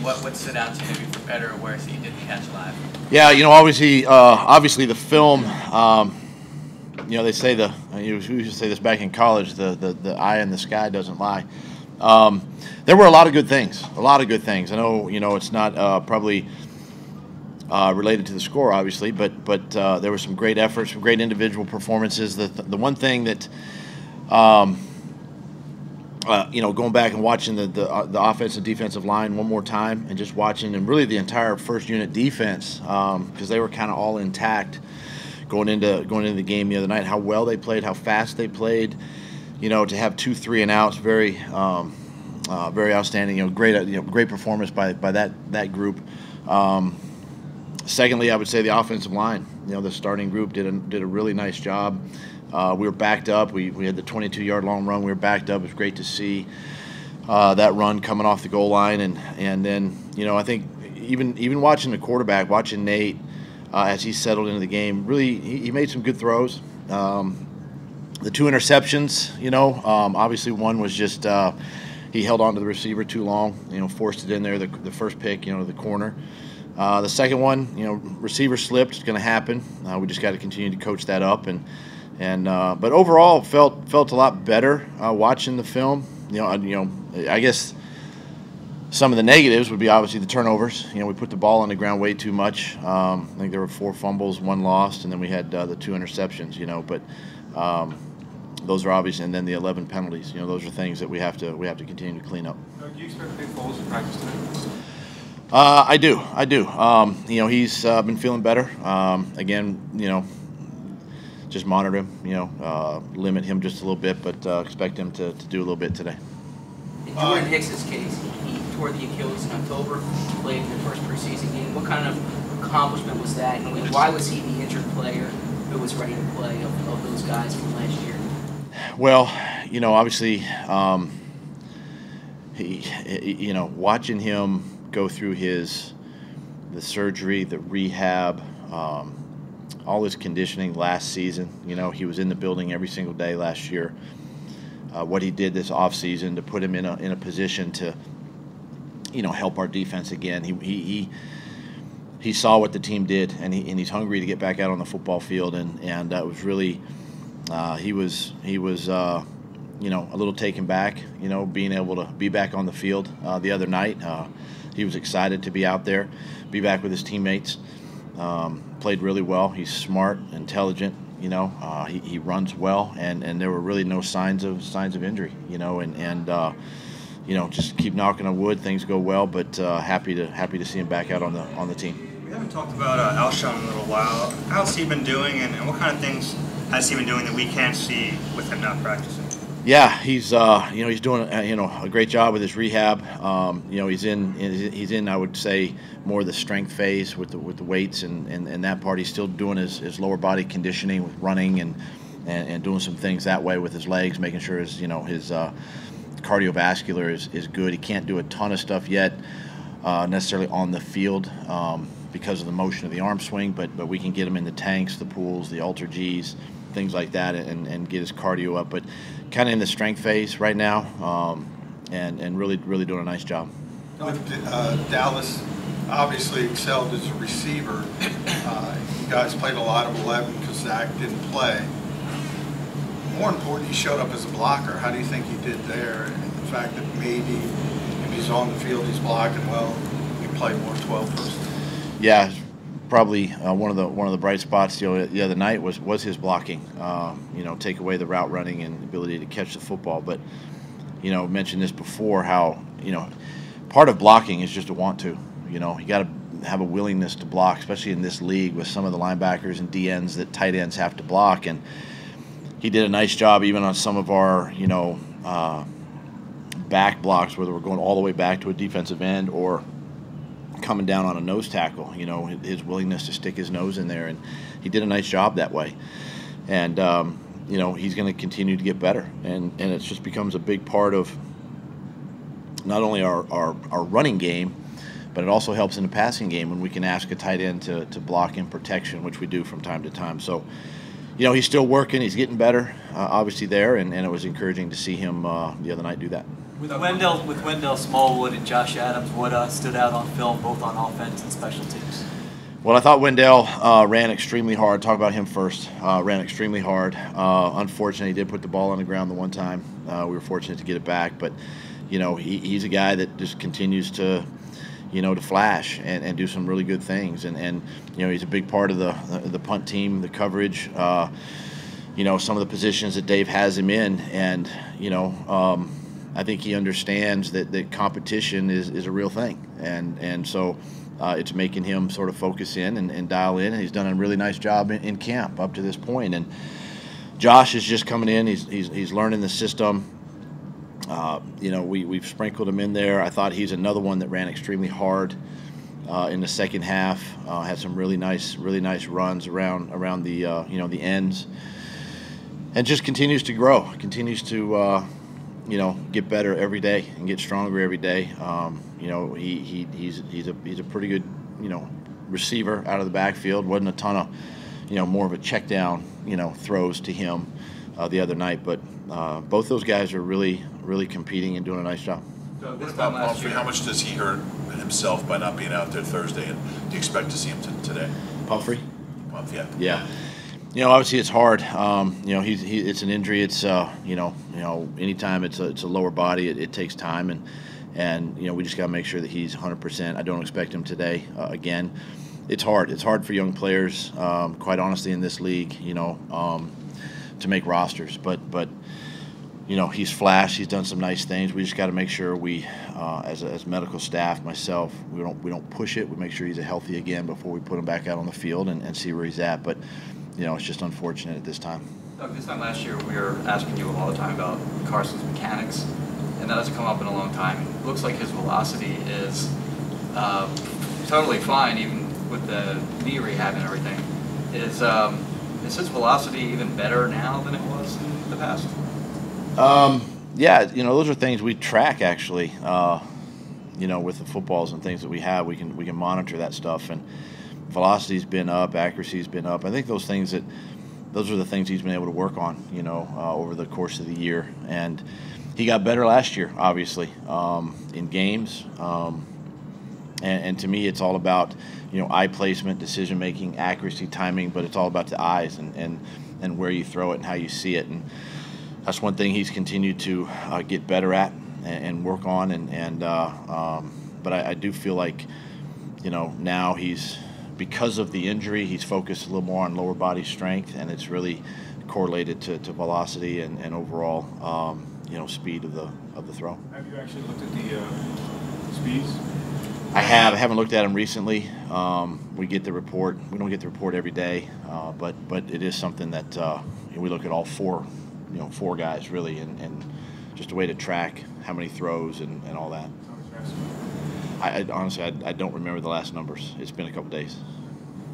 What stood out to you, maybe for better or worse, that you didn't catch live? Yeah, obviously the film. They say we used to say this back in college. The eye in the sky doesn't lie. There were a lot of good things. I know, it's not probably related to the score, obviously, but there were some great efforts, some great individual performances. The one thing that, going back and watching the offensive and defensive line one more time, and just watching, and really the entire first unit defense, because they were kind of all intact going into the game the other night. How well they played, how fast they played. To have 2 3 and outs, very outstanding. Great performance by that group. Secondly, I would say the offensive line. The starting group did a really nice job. We were backed up. We had the 22-yard long run. We were backed up. It was great to see that run coming off the goal line, and then I think even watching the quarterback, watching Nate as he settled into the game, really he made some good throws. The 2 interceptions, obviously one was just he held on to the receiver too long, forced it in there. The first pick, the corner. The second one, receiver slipped. It's going to happen. We just got to continue to coach that up, but overall felt a lot better watching the film. I guess some of the negatives would be obviously the turnovers. We put the ball on the ground way too much. I think there were 4 fumbles, 1 lost, and then we had the 2 interceptions. But those are obvious, and then the 11 penalties. Those are things that we have to continue to clean up. Do you expect big falls in practice today? I do. He's been feeling better. Again, just monitor him. Limit him just a little bit, but expect him to do a little bit today. In Jordan Hicks' case, he tore the Achilles in October, played in the first preseason game. What kind of accomplishment was that? And why was he the injured player who was ready to play of those guys from last year? Well, obviously, watching him go through the surgery, the rehab, all his conditioning last season. He was in the building every single day last year. What he did this offseason to put him in a position to, help our defense again. He saw what the team did, and he's hungry to get back out on the football field, and that was really he was a little taken back, being able to be back on the field the other night. He was excited to be out there, be back with his teammates. Played really well. He's smart, intelligent. He runs well, and there were really no signs of injury. Just keep knocking on wood. Things go well, but happy to see him back out on the team. We haven't talked about Alshon in a little while. How's he been doing, and what kind of things has he been doing that we can't see with him not practicing? Yeah, he's doing a great job with his rehab. He's in I would say more the strength phase with the weights and that part. He's still doing his lower body conditioning with running and doing some things that way with his legs, making sure his cardiovascular is good. He can't do a ton of stuff yet necessarily on the field because of the motion of the arm swing, but we can get him in the tanks, the pools, the Ultra Gs, things like that, and get his cardio up. But kind of in the strength phase right now, and really doing a nice job. Dallas obviously excelled as a receiver. You guys played a lot of 11 because Zach didn't play. More important, he showed up as a blocker. How do you think he did there? And the fact that maybe if he's on the field, he's blocking well, we play more 12 personnel. Yeah, probably one of the bright spots the other night was his blocking. Take away the route running and ability to catch the football. But mentioned this before, how part of blocking is just a want to. You got to have a willingness to block, especially in this league with some of the linebackers and DNs that tight ends have to block. And he did a nice job even on some of our back blocks, whether we're going all the way back to a defensive end or coming down on a nose tackle. His willingness to stick his nose in there, and he did a nice job that way. And he's going to continue to get better, and it just becomes a big part of not only our running game, but it also helps in the passing game when we can ask a tight end to block in protection, which we do from time to time. So he's still working, he's getting better, obviously there, and it was encouraging to see him the other night do that. With Wendell Smallwood and Josh Adams, what stood out on film, both on offense and special teams? Well, I thought Wendell ran extremely hard. Talk about him first. Ran extremely hard. Unfortunately, he did put the ball on the ground the one time. We were fortunate to get it back, but he's a guy that just continues to to flash and do some really good things. And he's a big part of the punt team, the coverage. Some of the positions that Dave has him in, and I think he understands that competition is a real thing, and so it's making him sort of focus in and dial in. And he's done a really nice job in camp up to this point. And Josh is just coming in. He's learning the system. We've sprinkled him in there. I thought he's another one that ran extremely hard in the second half. Had some really nice runs around the the ends, and just continues to grow. Continues to get better every day and get stronger every day. He's a pretty good receiver out of the backfield. Wasn't a ton of more of a check down throws to him the other night, but both those guys are really competing and doing a nice job. So what about Pumphrey? How much does he hurt himself by not being out there Thursday, and do you expect to see him today? Pumphrey? Yeah. Obviously it's hard. It's an injury. It's anytime it's a lower body, it takes time, and we just got to make sure that he's 100%. I don't expect him today again. It's hard. It's hard for young players, quite honestly, in this league, to make rosters. But he's flashed. He's done some nice things. We just got to make sure we, as medical staff, myself, we don't push it. We make sure he's healthy again before we put him back out on the field and see where he's at. But it's just unfortunate at this time. Doug, this time last year we were asking you all the time about Carson's mechanics, and that hasn't come up in a long time. It looks like his velocity is totally fine, even with the knee rehab and everything. Is his velocity even better now than it was in the past? Yeah, those are things we track actually. With the footballs and things that we have, we can monitor that stuff, and velocity's been up, accuracy's been up. I think those are the things he's been able to work on, over the course of the year. And he got better last year, obviously, in games. And to me, it's all about, eye placement, decision making, accuracy, timing, but it's all about the eyes and where you throw it and how you see it. And that's one thing he's continued to get better at and work on. But I do feel like, now because of the injury, he's focused a little more on lower body strength, and it's really correlated to velocity and overall, speed of the throw. Have you actually looked at the speeds? I haven't looked at them recently. We get the report. We don't get the report every day, but it is something that we look at all four guys really, and just a way to track how many throws and all that. I honestly don't remember the last numbers. It's been a couple days.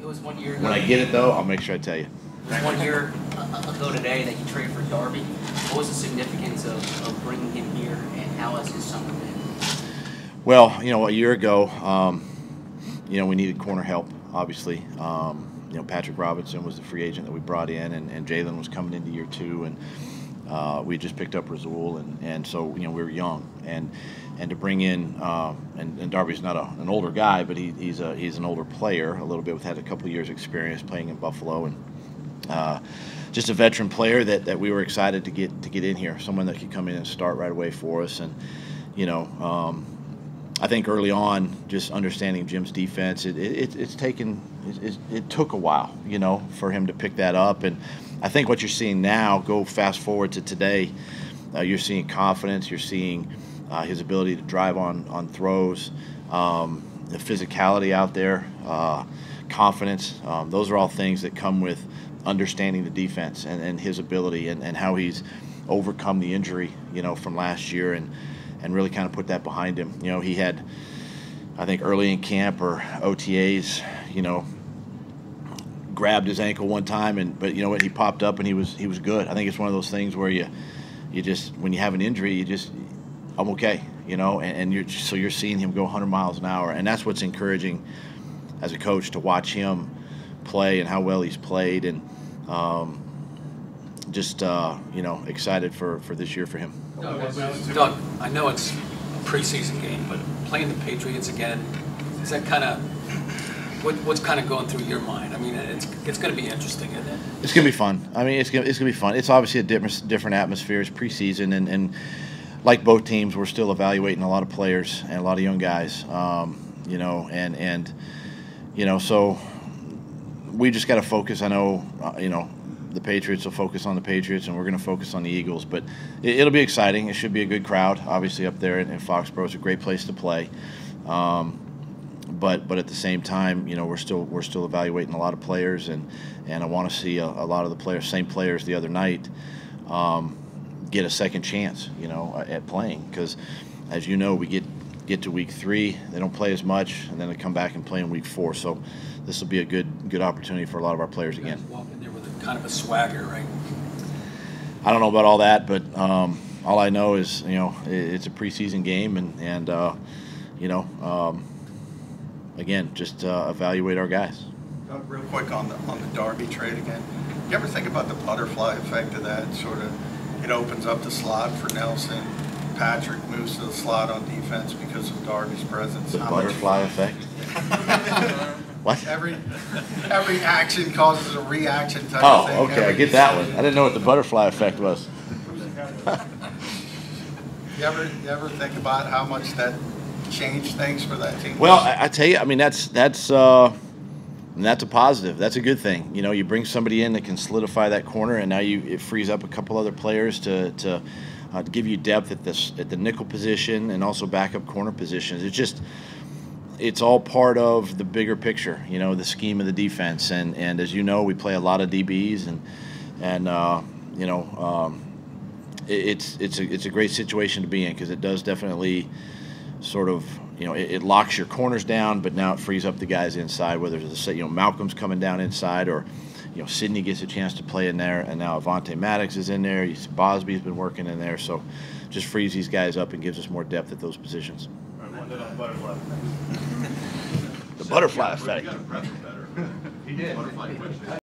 It was 1 year ago. When I get it though, I'll make sure I tell you. It was 1 year ago today that you traded for Darby. What was the significance of bringing him here, and how has his summer been? Well, a year ago, we needed corner help, obviously. Patrick Robinson was the free agent that we brought in, and Jalen was coming into year 2, and we just picked up Rasul, and so we were young, and to bring in and Darby's not an older guy, but he's an older player a little bit. Had a couple of years experience playing in Buffalo, and just a veteran player that we were excited to get in here, someone that could come in and start right away for us. And I think early on, just understanding Jim's defense, it took a while, for him to pick that up. And I think what you're seeing now, go fast forward to today, you're seeing confidence, you're seeing his ability to drive on throws, the physicality out there, confidence. Those are all things that come with understanding the defense and his ability and how he's overcome the injury, from last year and really kind of put that behind him. He had, I think, early in camp or OTAs, grabbed his ankle one time, but you know what, he popped up and he was good. I think it's one of those things where you just, when you have an injury, I'm okay, and you're seeing him go 100 miles an hour, and that's what's encouraging as a coach, to watch him play and how well he's played, and just excited for this year for him. Doug, I know it's a preseason game, but playing the Patriots again, is that kind of what's kind of going through your mind? I mean, it's going to be interesting, isn't it? It's going to be fun. I mean, it's going to be fun. It's obviously a different atmosphere. It's preseason, and like both teams, we're still evaluating a lot of players and a lot of young guys. You know, and you know, so we just got to focus. I know, you know, the Patriots will focus on the Patriots, and we're going to focus on the Eagles. But it'll be exciting. It should be a good crowd, obviously, up there in Foxborough. It's a great place to play. But at the same time, you know, we're still evaluating a lot of players, and I want to see a lot of the same players the other night, get a second chance, you know, at playing. Because, as you know, we get to week 3, they don't play as much, and then they come back and play in week 4. So this will be a good opportunity for a lot of our players again. You guys walk in there with kind of a swagger, right? I don't know about all that, but all I know is, you know, it's a preseason game, and you know, again, just evaluate our guys. Real quick on the Darby trade again. You ever think about the butterfly effect of that? Sort of, it opens up the slot for Nelson. Patrick moves to the slot on defense because of Darby's presence. The butterfly effect? What? Every action causes a reaction type of thing. Oh, okay, I get that one. I didn't know what the butterfly effect was. You ever think about how much that changed things for that team? Well, I tell you, I mean, that's a positive. That's a good thing. You know, you bring somebody in that can solidify that corner, and now it frees up a couple other players to give you depth at the nickel position and also backup corner positions. It's all part of the bigger picture, you know, the scheme of the defense. And as you know, we play a lot of DBs, and you know, it's a great situation to be in, because it does definitely sort of, you know, it locks your corners down, but now it frees up the guys inside, whether it's, you know, Malcolm's coming down inside, or, you know, Sidney gets a chance to play in there, and now Avonte Maddox is in there. Bosby's been working in there, so just frees these guys up and gives us more depth at those positions. The butterfly effect. He did.